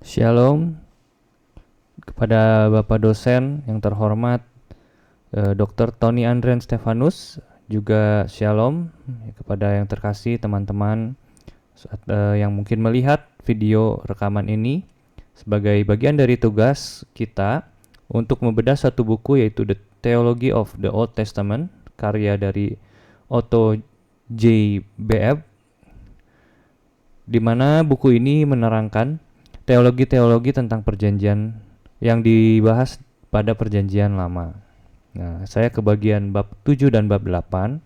Shalom kepada Bapak dosen yang terhormat Dr. Tony Andren Stefanus, juga shalom kepada yang terkasih teman-teman yang mungkin melihat video rekaman ini sebagai bagian dari tugas kita untuk membedah satu buku, yaitu The Theology of the Old Testament, karya dari Otto J. Beebe, di mana buku ini menerangkan teologi-teologi tentang perjanjian yang dibahas pada perjanjian lama. Nah, saya ke bagian bab 7 dan bab 8,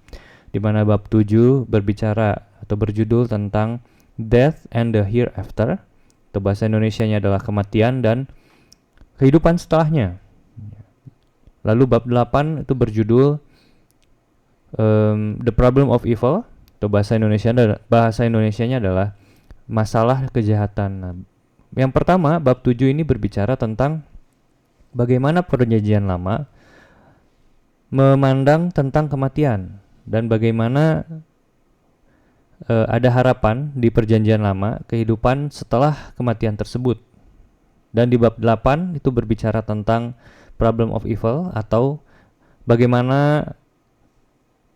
di mana bab 7 berbicara atau berjudul tentang Death and the Hereafter, atau bahasa Indonesianya adalah kematian dan kehidupan setelahnya. Lalu bab 8 itu berjudul The Problem of Evil, atau bahasa Indonesianya adalah masalah kejahatan. Nah, yang pertama, bab 7 ini berbicara tentang bagaimana perjanjian lama memandang tentang kematian dan bagaimana ada harapan di perjanjian lama kehidupan setelah kematian tersebut. Dan di bab 8 itu berbicara tentang problem of evil, atau bagaimana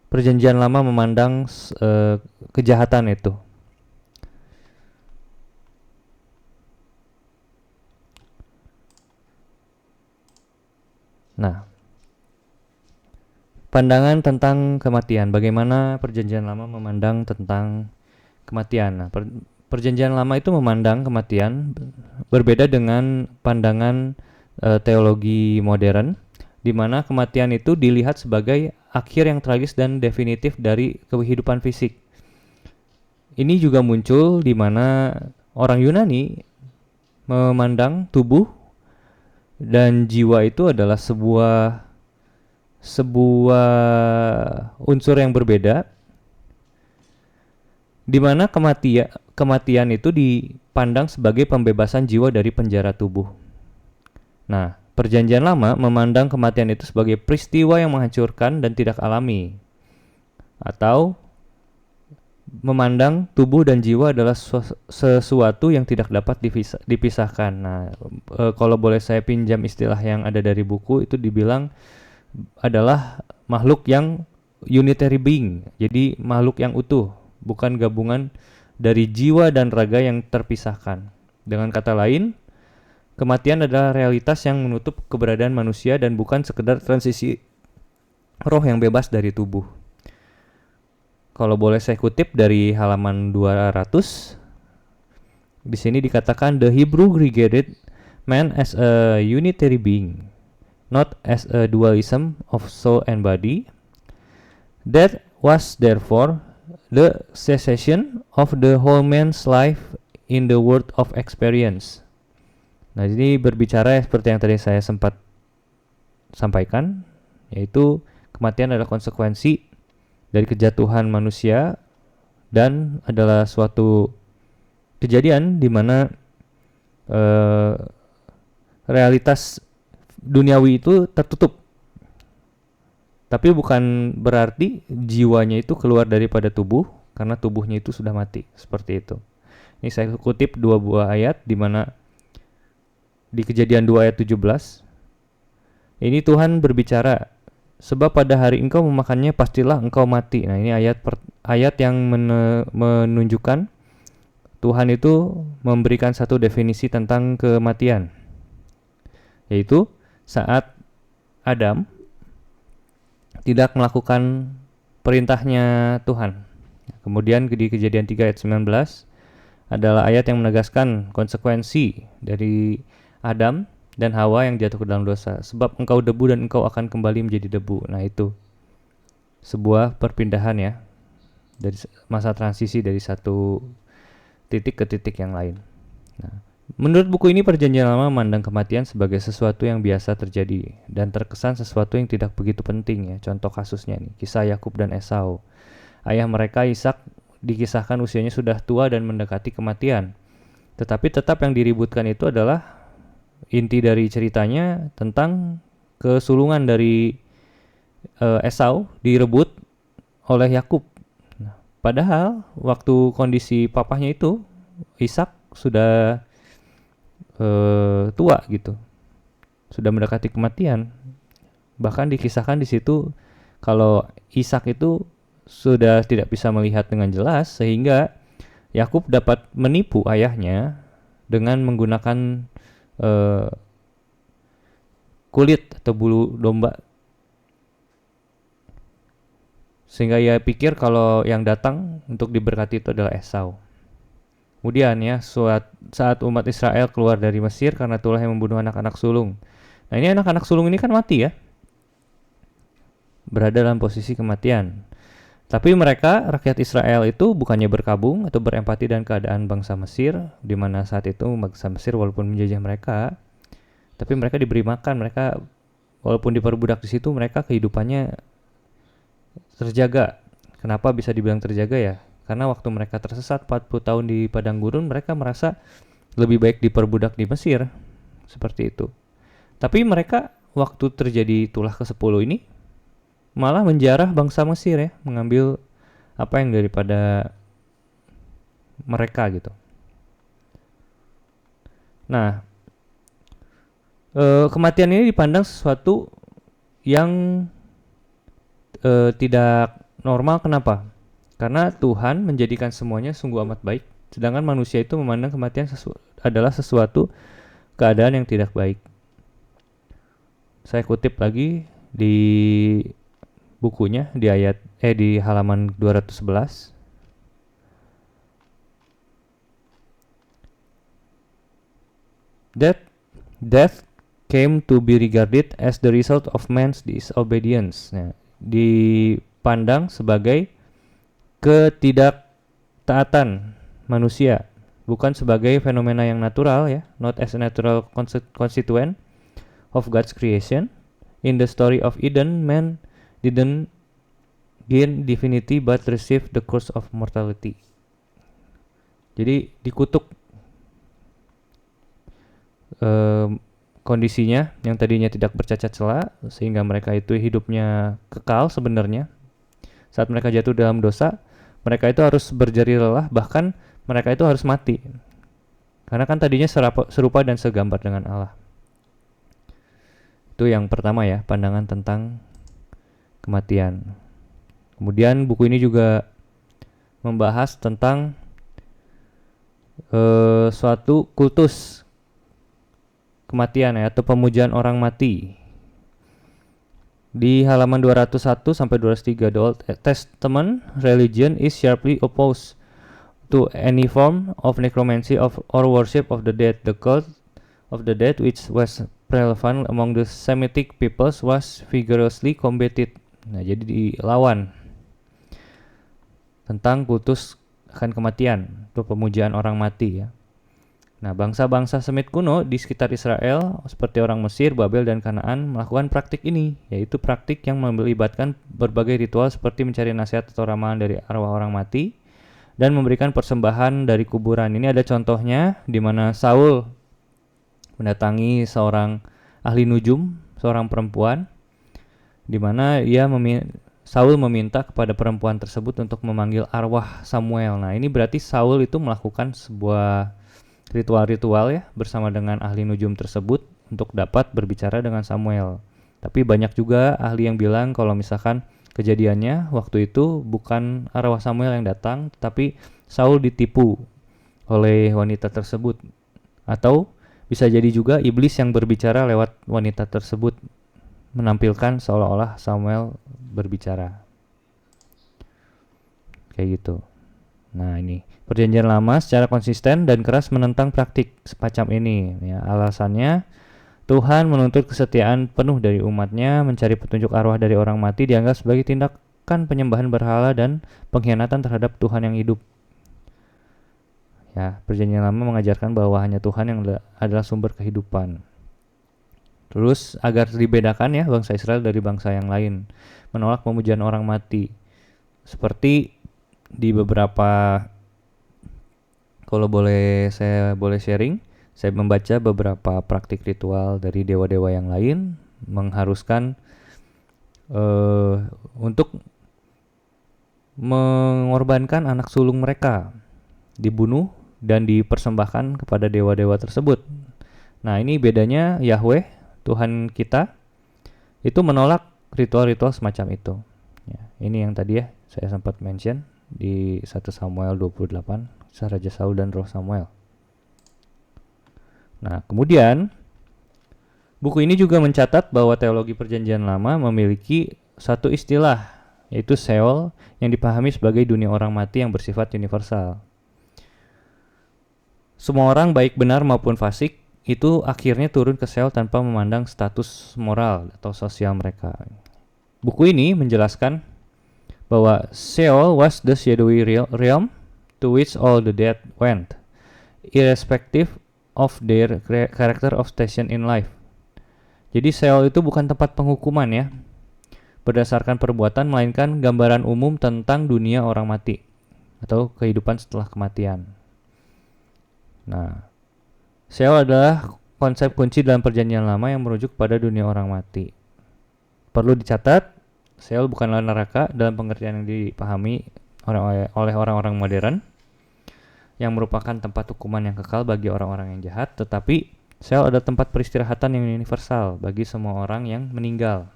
perjanjian lama memandang kejahatan itu. Nah, pandangan tentang kematian, bagaimana perjanjian lama memandang tentang kematian. Nah, perjanjian lama itu memandang kematian berbeda dengan pandangan teologi modern, di mana kematian itu dilihat sebagai akhir yang tragis dan definitif dari kehidupan fisik. Ini juga muncul di mana orang Yunani memandang tubuh dan jiwa itu adalah sebuah unsur yang berbeda, di mana kematian itu dipandang sebagai pembebasan jiwa dari penjara tubuh. Nah, perjanjian lama memandang kematian itu sebagai peristiwa yang menghancurkan dan tidak alami, atau memandang tubuh dan jiwa adalah sesuatu yang tidak dapat dipisahkan. Nah, kalau boleh saya pinjam istilah yang ada dari buku, itu dibilang adalah makhluk yang unitary being, jadi makhluk yang utuh, bukan gabungan dari jiwa dan raga yang terpisahkan. Dengan kata lain, kematian adalah realitas yang menutup keberadaan manusia dan bukan sekedar transisi roh yang bebas dari tubuh. Kalau boleh saya kutip dari halaman 200, di sini dikatakan the Hebrew regarded man as a unitary being, not as a dualism of soul and body. That was therefore the cessation of the whole man's life in the world of experience. Nah, ini berbicara seperti yang tadi saya sempat sampaikan, yaitu kematian adalah konsekuensi dari kejatuhan manusia dan adalah suatu kejadian di mana realitas duniawi itu tertutup. Tapi bukan berarti jiwanya itu keluar daripada tubuh, karena tubuhnya itu sudah mati, seperti itu. Ini saya kutip dua buah ayat, di mana di Kejadian 2 ayat 17 ini Tuhan berbicara, sebab pada hari engkau memakannya pastilah engkau mati. Nah, ini ayat yang menunjukkan Tuhan itu memberikan satu definisi tentang kematian, yaitu saat Adam tidak melakukan perintahnya Tuhan. Kemudian di Kejadian 3 ayat 19 adalah ayat yang menegaskan konsekuensi dari Adam dan Hawa yang jatuh ke dalam dosa. Sebab engkau debu dan engkau akan kembali menjadi debu. Nah, itu sebuah perpindahan ya, dari masa transisi dari satu titik ke titik yang lain. Nah, menurut buku ini, perjanjian lama memandang kematian sebagai sesuatu yang biasa terjadi dan terkesan sesuatu yang tidak begitu penting ya. Contoh kasusnya nih, kisah Yakub dan Esau. Ayah mereka Ishak dikisahkan usianya sudah tua dan mendekati kematian. Tetapi tetap yang diributkan itu adalah inti dari ceritanya tentang kesulungan dari Esau direbut oleh Yakub. Nah, padahal waktu kondisi papahnya itu Ishak sudah tua gitu, sudah mendekati kematian. Bahkan dikisahkan di situ kalau Ishak itu sudah tidak bisa melihat dengan jelas, sehingga Yakub dapat menipu ayahnya dengan menggunakan eh, kulit atau bulu domba, sehingga ia pikir kalau yang datang untuk diberkati itu adalah Esau. Kemudian ya, saat umat Israel keluar dari Mesir karena tulah yang membunuh anak-anak sulung. Nah ini anak-anak sulung ini kan mati ya, berada dalam posisi kematian. Tapi mereka, rakyat Israel itu bukannya berkabung atau berempati dengan keadaan bangsa Mesir, di mana saat itu bangsa Mesir walaupun menjajah mereka, tapi mereka diberi makan. Mereka walaupun diperbudak di situ, mereka kehidupannya terjaga. Kenapa bisa dibilang terjaga ya? Karena waktu mereka tersesat 40 tahun di padang gurun, mereka merasa lebih baik diperbudak di Mesir. Seperti itu. Tapi mereka waktu terjadi tulah ke-10 ini malah menjarah bangsa Mesir ya, mengambil apa yang daripada mereka gitu. Nah, kematian ini dipandang sesuatu yang tidak normal. Kenapa? Karena Tuhan menjadikan semuanya sungguh amat baik, sedangkan manusia itu memandang kematian adalah sesuatu keadaan yang tidak baik. Saya kutip lagi di bukunya di halaman 211. That death came to be regarded as the result of man's disobedience. Nah, dipandang sebagai ketidaktaatan manusia, bukan sebagai fenomena yang natural ya, not as a natural constituent of God's creation. In the story of Eden, man didn't gain divinity but received the curse of mortality. Jadi dikutuk kondisinya yang tadinya tidak bercacat celah, sehingga mereka itu hidupnya kekal sebenarnya. Saat mereka jatuh dalam dosa, mereka itu harus berjeri lelah, bahkan mereka itu harus mati. Karena kan tadinya serupa dan segambar dengan Allah. Itu yang pertama ya, pandangan tentang kematian. Kemudian buku ini juga membahas tentang suatu kultus kematian ya, atau pemujaan orang mati. Di halaman 201 sampai 203, the Old Testament religion is sharply opposed to any form of necromancy or worship of the dead. The cult of the dead, which was prevalent among the Semitic peoples, was vigorously combated. Nah, jadi dilawan tentang kultus akan kematian atau pemujaan orang mati ya. Nah, bangsa-bangsa Semit kuno di sekitar Israel seperti orang Mesir, Babel, dan Kanaan melakukan praktik ini, yaitu praktik yang melibatkan berbagai ritual seperti mencari nasihat atau ramalan dari arwah orang mati dan memberikan persembahan dari kuburan. Ini ada contohnya di mana Saul mendatangi seorang ahli nujum, seorang perempuan, di mana Saul meminta kepada perempuan tersebut untuk memanggil arwah Samuel. Nah, ini berarti Saul itu melakukan sebuah ritual-ritual ya bersama dengan ahli nujum tersebut untuk dapat berbicara dengan Samuel. Tapi banyak juga ahli yang bilang kalau misalkan kejadiannya waktu itu bukan arwah Samuel yang datang, tapi Saul ditipu oleh wanita tersebut. Atau bisa jadi juga iblis yang berbicara lewat wanita tersebut, menampilkan seolah-olah Samuel berbicara. Kayak gitu. Nah, ini Perjanjian Lama secara konsisten dan keras menentang praktik semacam ini ya. Alasannya Tuhan menuntut kesetiaan penuh dari umatnya. Mencari petunjuk arwah dari orang mati dianggap sebagai tindakan penyembahan berhala dan pengkhianatan terhadap Tuhan yang hidup ya. Perjanjian Lama mengajarkan bahwa hanya Tuhan yang adalah sumber kehidupan. Terus agar dibedakan ya bangsa Israel dari bangsa yang lain, menolak pemujaan orang mati. Seperti di beberapa, kalau saya boleh sharing, saya membaca beberapa praktik ritual dari dewa-dewa yang lain mengharuskan untuk mengorbankan anak sulung mereka, dibunuh dan dipersembahkan kepada dewa-dewa tersebut. Nah, ini bedanya Yahweh, Tuhan kita, itu menolak ritual-ritual semacam itu. Ya, ini yang tadi ya saya sempat mention di 1 Samuel 28, kisah Raja Saul dan Roh Samuel. Nah, kemudian buku ini juga mencatat bahwa teologi Perjanjian Lama memiliki satu istilah, yaitu Sheol, yang dipahami sebagai dunia orang mati yang bersifat universal. Semua orang, baik benar maupun fasik, itu akhirnya turun ke Sheol tanpa memandang status moral atau sosial mereka. Buku ini menjelaskan bahwa Sheol was the shadowy realm to which all the dead went, irrespective of their character of station in life. Jadi Sheol itu bukan tempat penghukuman ya, berdasarkan perbuatan, melainkan gambaran umum tentang dunia orang mati atau kehidupan setelah kematian. Nah, Sheol adalah konsep kunci dalam Perjanjian Lama yang merujuk pada dunia orang mati. Perlu dicatat, Sheol bukanlah neraka dalam pengertian yang dipahami oleh orang-orang modern, yang merupakan tempat hukuman yang kekal bagi orang-orang yang jahat, tetapi Sheol adalah tempat peristirahatan yang universal bagi semua orang yang meninggal,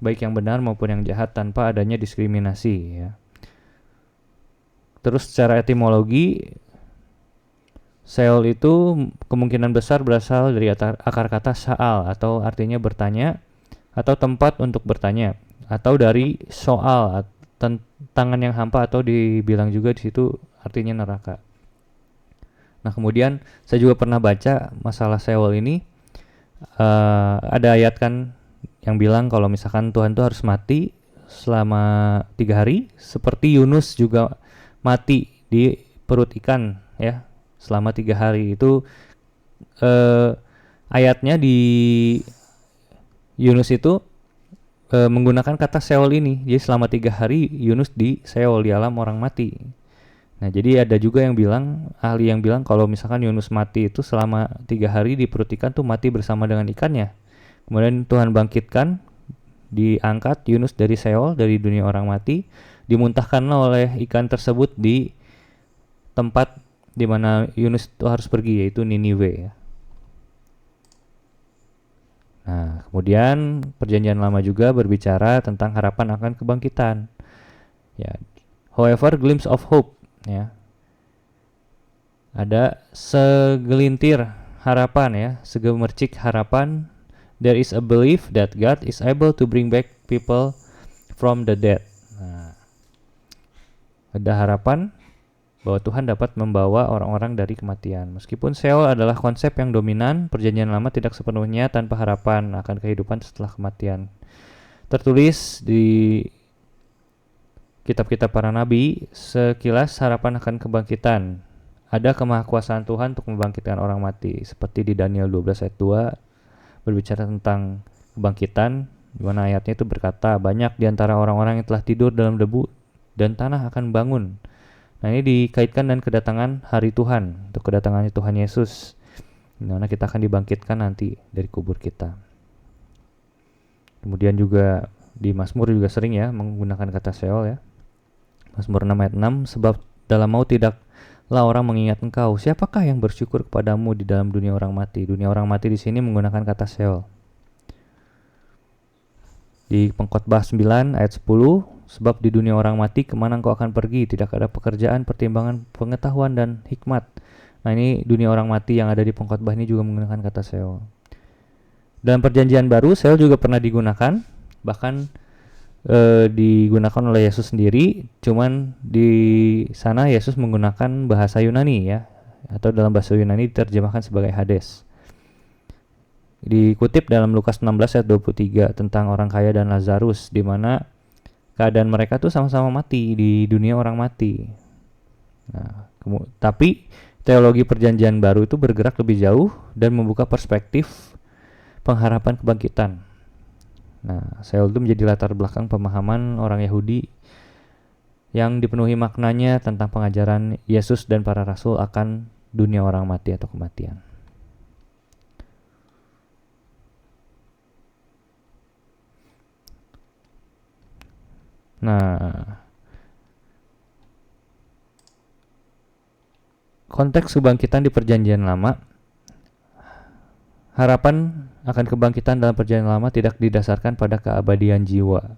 baik yang benar maupun yang jahat, tanpa adanya diskriminasi ya. Terus secara etimologi, Sheol itu kemungkinan besar berasal dari akar kata Sha'al, atau artinya bertanya atau tempat untuk bertanya, atau dari soal, tangan yang hampa, atau dibilang juga di situ artinya neraka. Nah, kemudian saya juga pernah baca masalah Sheol ini, ada ayat kan yang bilang kalau misalkan Tuhan tuh harus mati selama 3 hari, seperti Yunus juga mati di perut ikan ya selama 3 hari. Itu ayatnya di Yunus itu menggunakan kata Sheol ini. Jadi selama 3 hari Yunus di Sheol, di alam orang mati. Nah, jadi ada juga yang bilang, ahli yang bilang kalau misalkan Yunus mati itu selama 3 hari di perut ikan tuh mati bersama dengan ikannya. Kemudian Tuhan bangkitkan, diangkat Yunus dari Sheol, dari dunia orang mati, dimuntahkanlah oleh ikan tersebut di tempat di mana Yunus itu harus pergi, yaitu Niniwe ya. Nah, kemudian Perjanjian Lama juga berbicara tentang harapan akan kebangkitan. Ya, however, glimpse of hope ya. Ada segelintir harapan ya, segemercik harapan. There is a belief that God is able to bring back people from the dead. Nah, ada harapan bahwa Tuhan dapat membawa orang-orang dari kematian. Meskipun Sheol adalah konsep yang dominan, Perjanjian Lama tidak sepenuhnya tanpa harapan akan kehidupan setelah kematian. Tertulis di kitab-kitab para nabi, sekilas harapan akan kebangkitan. Ada kemahakuasaan Tuhan untuk membangkitkan orang mati, seperti di Daniel 12 ayat 2 berbicara tentang kebangkitan, di mana ayatnya itu berkata, banyak di antara orang-orang yang telah tidur dalam debu dan tanah akan bangun. Nah, ini dikaitkan dengan kedatangan hari Tuhan, untuk kedatangan Tuhan Yesus, di mana kita akan dibangkitkan nanti dari kubur kita. Kemudian juga di Mazmur juga sering ya menggunakan kata Sheol ya. Mazmur 6 ayat 6, sebab dalam maut tidaklah orang mengingat engkau, siapakah yang bersyukur kepadamu di dalam dunia orang mati. Dunia orang mati di sini menggunakan kata Sheol. Di Pengkhotbah 9 ayat 10, sebab di dunia orang mati kemana engkau akan pergi, tidak ada pekerjaan, pertimbangan, pengetahuan, dan hikmat. Nah, ini dunia orang mati yang ada di Pengkhotbah ini juga menggunakan kata Sheol. Dalam Perjanjian Baru, Sheol juga pernah digunakan, bahkan digunakan oleh Yesus sendiri, cuman di sana Yesus menggunakan bahasa Yunani ya, atau dalam bahasa Yunani diterjemahkan sebagai Hades. Dikutip dalam Lukas 16 ayat 23 tentang orang kaya dan Lazarus, di mana keadaan mereka tuh sama-sama mati di dunia orang mati. Nah, tapi teologi Perjanjian Baru itu bergerak lebih jauh dan membuka perspektif pengharapan kebangkitan. Nah, Sheol itu menjadi latar belakang pemahaman orang Yahudi yang dipenuhi maknanya tentang pengajaran Yesus dan para rasul akan dunia orang mati atau kematian. Nah, konteks kebangkitan di Perjanjian Lama harapan akan kebangkitan dalam perjanjian lama tidak didasarkan pada keabadian jiwa,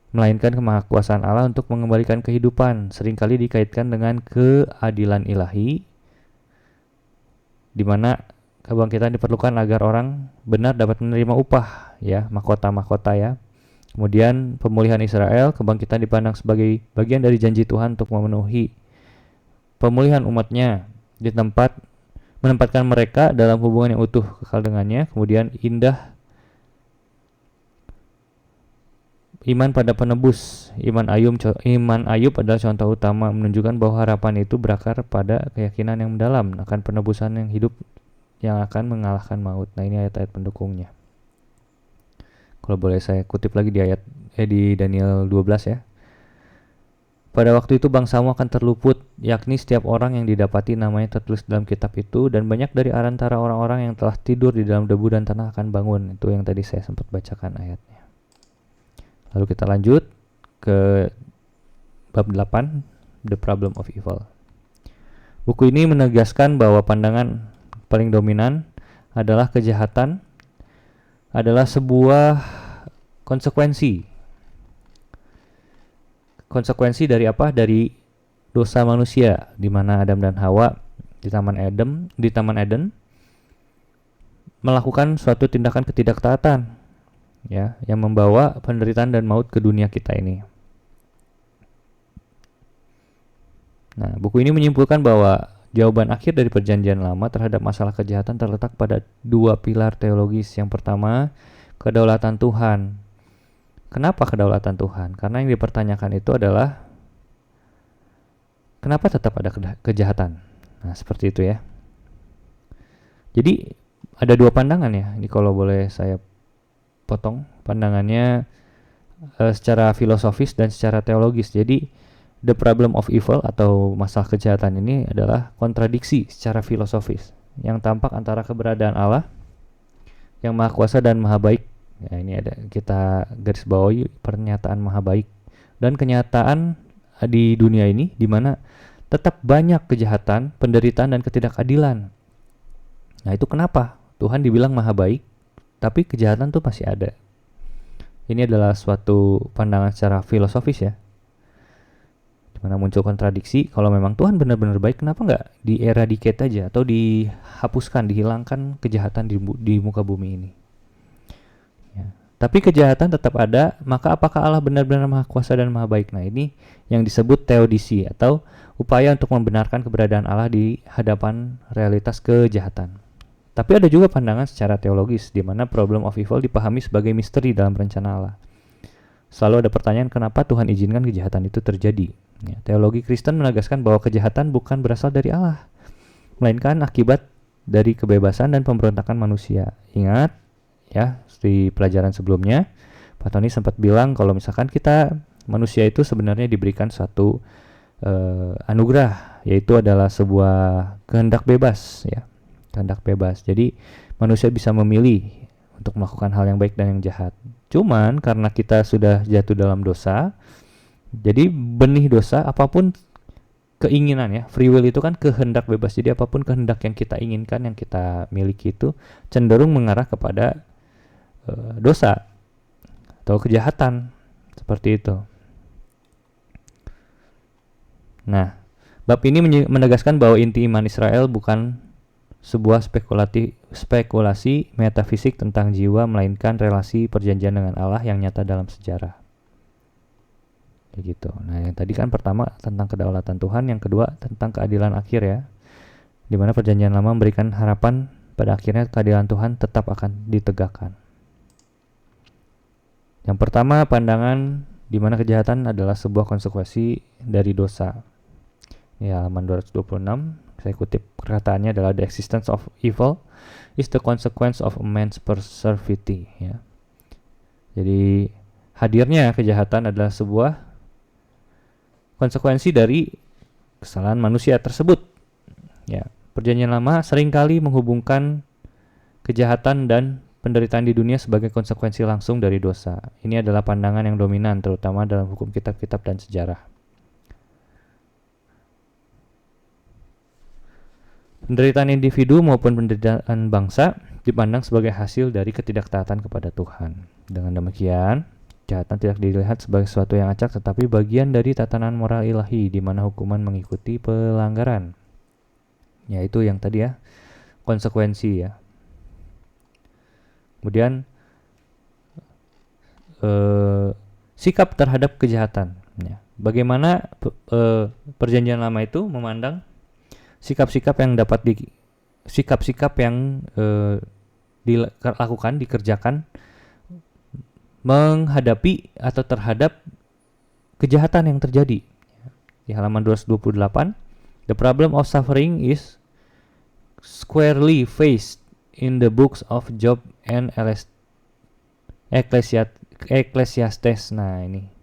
melainkan kemahakuasaan Allah untuk mengembalikan kehidupan. Seringkali dikaitkan dengan keadilan ilahi, di mana kebangkitan diperlukan agar orang benar dapat menerima upah, ya, mahkota-mahkota ya. Kemudian pemulihan Israel, kebangkitan dipandang sebagai bagian dari janji Tuhan untuk memenuhi pemulihan umatnya menempatkan mereka dalam hubungan yang utuh kekal dengannya. Kemudian iman pada penebus. Iman Ayub adalah contoh utama menunjukkan bahwa harapan itu berakar pada keyakinan yang mendalam akan penebusan yang hidup yang akan mengalahkan maut. Nah, ini ayat-ayat pendukungnya. Kalau boleh saya kutip lagi di Daniel 12 ya. Pada waktu itu bangsamu akan terluput, yakni setiap orang yang didapati namanya tertulis dalam kitab itu, dan banyak dari antara orang-orang yang telah tidur di dalam debu dan tanah akan bangun. Itu yang tadi saya sempat bacakan ayatnya. Lalu kita lanjut ke bab 8, The Problem of Evil. Buku ini menegaskan bahwa pandangan paling dominan adalah kejahatan adalah sebuah konsekuensi dari apa? Dari dosa manusia, di mana Adam dan Hawa di Taman Eden melakukan suatu tindakan ketidaktaatan, ya, yang membawa penderitaan dan maut ke dunia kita ini. Nah, buku ini menyimpulkan bahwa jawaban akhir dari perjanjian lama terhadap masalah kejahatan terletak pada dua pilar teologis. Yang pertama, kedaulatan Tuhan. Kenapa kedaulatan Tuhan? Karena yang dipertanyakan itu adalah kenapa tetap ada kejahatan. Nah, seperti itu ya. Jadi ada dua pandangan ya. Ini kalau boleh saya potong pandangannya secara filosofis dan secara teologis. Jadi the problem of evil atau masalah kejahatan ini adalah kontradiksi secara filosofis yang tampak antara keberadaan Allah yang maha kuasa dan maha baik. Ya, ini ada kita garis bawahi pernyataan maha baik dan kenyataan di dunia ini di mana tetap banyak kejahatan, penderitaan dan ketidakadilan. Nah, itu kenapa Tuhan dibilang maha baik tapi kejahatan tuh masih ada. Ini adalah suatu pandangan secara filosofis ya, dimana muncul kontradiksi. Kalau memang Tuhan benar-benar baik, kenapa nggak di-eradicate aja atau dihapuskan, dihilangkan kejahatan di muka bumi ini ya. Tapi kejahatan tetap ada, maka apakah Allah benar-benar maha kuasa dan maha baik? Nah, ini yang disebut teodisi atau upaya untuk membenarkan keberadaan Allah di hadapan realitas kejahatan. Tapi ada juga pandangan secara teologis di mana problem of evil dipahami sebagai misteri dalam rencana Allah. Selalu ada pertanyaan kenapa Tuhan izinkan kejahatan itu terjadi. Ya, teologi Kristen menegaskan bahwa kejahatan bukan berasal dari Allah, melainkan akibat dari kebebasan dan pemberontakan manusia. Ingat ya, di pelajaran sebelumnya Pak Tony sempat bilang kalau misalkan kita manusia itu sebenarnya diberikan suatu anugerah, yaitu adalah sebuah kehendak bebas ya. Kehendak bebas. Jadi manusia bisa memilih untuk melakukan hal yang baik dan yang jahat. Cuman karena kita sudah jatuh dalam dosa, jadi benih dosa apapun keinginan ya, free will itu kan kehendak bebas. Jadi apapun kehendak yang kita inginkan, yang kita miliki itu cenderung mengarah kepada dosa atau kejahatan seperti itu. Nah, bab ini menegaskan bahwa inti iman Israel bukan sebuah spekulasi metafisik tentang jiwa, melainkan relasi perjanjian dengan Allah yang nyata dalam sejarah. Begitu. Nah, yang tadi kan pertama tentang kedaulatan Tuhan, yang kedua tentang keadilan akhir ya, di mana perjanjian lama memberikan harapan pada akhirnya keadilan Tuhan tetap akan ditegakkan. Yang pertama, pandangan di mana kejahatan adalah sebuah konsekuensi dari dosa. Ini halaman 226. Saya kutip perkataannya adalah the existence of evil is the consequence of a man's perversity ya. Jadi hadirnya kejahatan adalah sebuah konsekuensi dari kesalahan manusia tersebut. Ya, perjanjian lama seringkali menghubungkan kejahatan dan penderitaan di dunia sebagai konsekuensi langsung dari dosa. Ini adalah pandangan yang dominan terutama dalam hukum kitab-kitab dan sejarah. Penderitaan individu maupun penderitaan bangsa dipandang sebagai hasil dari ketidaktaatan kepada Tuhan. Dengan demikian, kejahatan tidak dilihat sebagai sesuatu yang acak, tetapi bagian dari tatanan moral ilahi di mana hukuman mengikuti pelanggaran. Yaitu yang tadi ya, konsekuensi ya. Kemudian sikap terhadap kejahatan. Ya. Bagaimana perjanjian lama itu memandang sikap-sikap yang dilakukan, dikerjakan menghadapi atau terhadap kejahatan yang terjadi. Di halaman 228, the problem of suffering is squarely faced in the books of Job and Ecclesiastes. Nah, ini.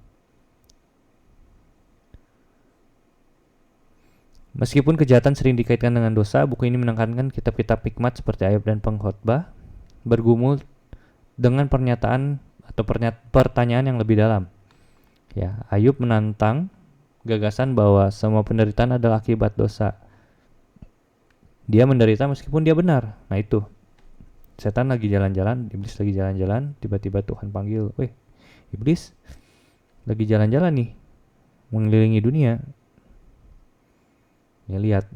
Meskipun kejahatan sering dikaitkan dengan dosa, buku ini menekankan kitab-kitab hikmat seperti Ayub dan Pengkhotbah bergumul dengan pernyataan atau pertanyaan yang lebih dalam. Ya, Ayub menantang gagasan bahwa semua penderitaan adalah akibat dosa. Dia menderita meskipun dia benar. Nah itu, setan lagi jalan-jalan, iblis lagi jalan-jalan, tiba-tiba Tuhan panggil, "Weh, iblis lagi jalan-jalan nih, mengelilingi dunia. Ya lihat,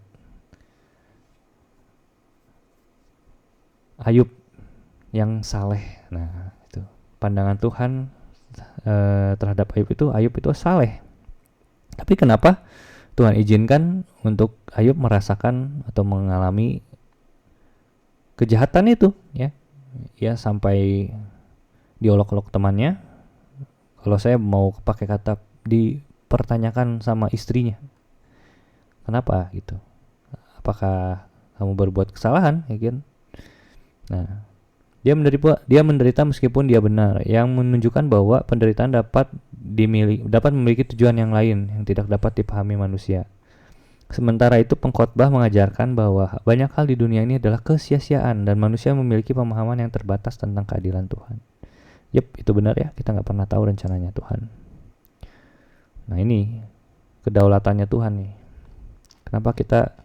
Ayub yang saleh." Nah itu, pandangan Tuhan terhadap Ayub itu saleh. Tapi kenapa Tuhan izinkan untuk Ayub merasakan atau mengalami kejahatan itu ya? Ya sampai diolok-olok temannya. Kalau saya mau pakai kata dipertanyakan sama istrinya. Kenapa gitu? Apakah kamu berbuat kesalahan, ya kan? Nah, dia menderita meskipun dia benar, yang menunjukkan bahwa penderitaan dapat memiliki tujuan yang lain yang tidak dapat dipahami manusia. Sementara itu, Pengkhotbah mengajarkan bahwa banyak hal di dunia ini adalah kesia-siaan dan manusia memiliki pemahaman yang terbatas tentang keadilan Tuhan. Yep, itu benar ya, kita nggak pernah tahu rencananya Tuhan. Nah ini kedaulatannya Tuhan nih. Kenapa kita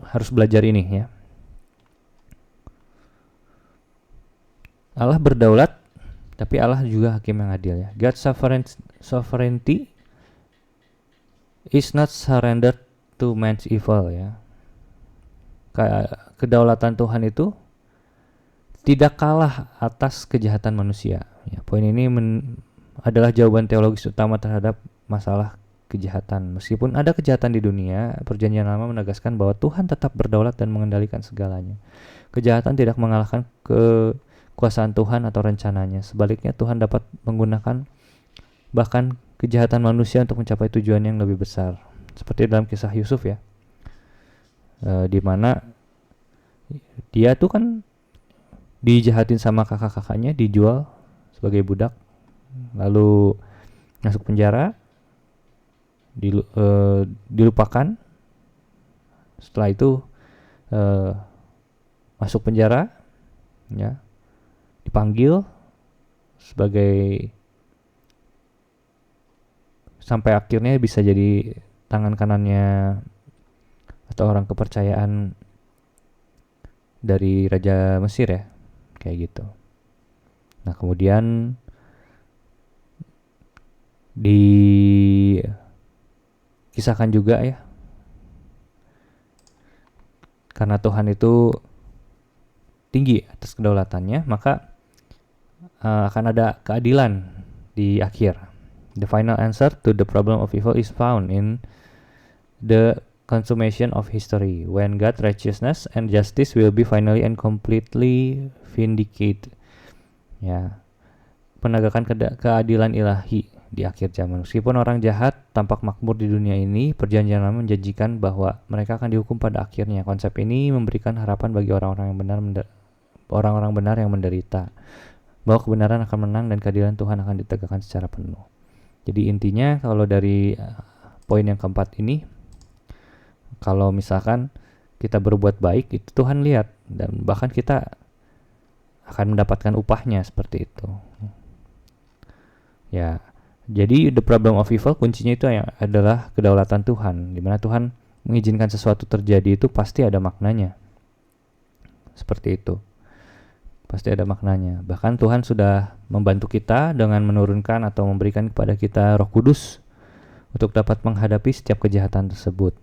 harus belajar ini ya? Allah berdaulat, tapi Allah juga hakim yang adil ya. God's sovereignty is not surrendered to man's evil ya. Kedaulatan Tuhan itu tidak kalah atas kejahatan manusia. Ya, poin ini adalah jawaban teologis utama terhadap masalah kejahatan. Meskipun ada kejahatan di dunia, Perjanjian Lama menegaskan bahwa Tuhan tetap berdaulat dan mengendalikan segalanya. Kejahatan tidak mengalahkan kekuasaan Tuhan atau rencananya. Sebaliknya, Tuhan dapat menggunakan bahkan kejahatan manusia untuk mencapai tujuan yang lebih besar. Seperti dalam kisah Yusuf ya, di mana dia tuh kan dijahatin sama kakak-kakaknya, dijual sebagai budak, lalu masuk penjara, dilupakan. Setelah itu masuk penjara, ya, dipanggil sebagai, sampai akhirnya bisa jadi tangan kanannya atau orang kepercayaan dari Raja Mesir ya, kayak gitu. Nah kemudian dikisahkan juga ya, karena Tuhan itu tinggi atas kedaulatannya, maka akan ada keadilan di akhir. The final answer to the problem of evil is found in the consummation of history, when God's righteousness and justice will be finally and completely vindicated. Ya, penegakan keadilan ilahi di akhir zaman. Meskipun orang jahat tampak makmur di dunia ini, Perjanjian Lama menjanjikan bahwa mereka akan dihukum pada akhirnya. Konsep ini memberikan harapan bagi orang-orang benar yang menderita, bahwa kebenaran akan menang dan keadilan Tuhan akan ditegakkan secara penuh. Jadi intinya kalau dari poin yang keempat ini, kalau misalkan kita berbuat baik, itu Tuhan lihat dan bahkan kita akan mendapatkan upahnya seperti itu. Ya, Jadi the problem of evil kuncinya itu adalah kedaulatan Tuhan, di mana Tuhan mengizinkan sesuatu terjadi itu pasti ada maknanya. Seperti itu. Pasti ada maknanya. Bahkan Tuhan sudah membantu kita dengan menurunkan atau memberikan kepada kita Roh Kudus untuk dapat menghadapi setiap kejahatan tersebut.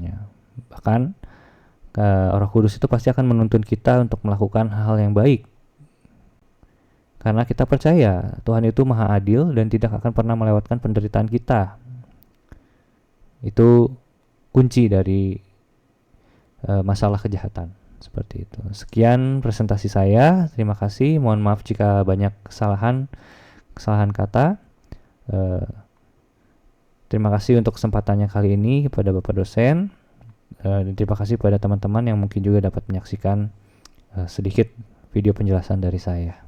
Ya. Bahkan Roh Kudus itu pasti akan menuntun kita untuk melakukan hal yang baik. Karena kita percaya Tuhan itu maha adil dan tidak akan pernah melewatkan penderitaan kita. Itu kunci dari masalah kejahatan. Seperti itu. Sekian presentasi saya. Terima kasih. Mohon maaf jika banyak kesalahan kata. Terima kasih untuk kesempatannya kali ini kepada Bapak dosen. Dan terima kasih kepada teman-teman yang mungkin juga dapat menyaksikan sedikit video penjelasan dari saya.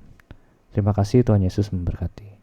Terima kasih, Tuhan Yesus memberkati.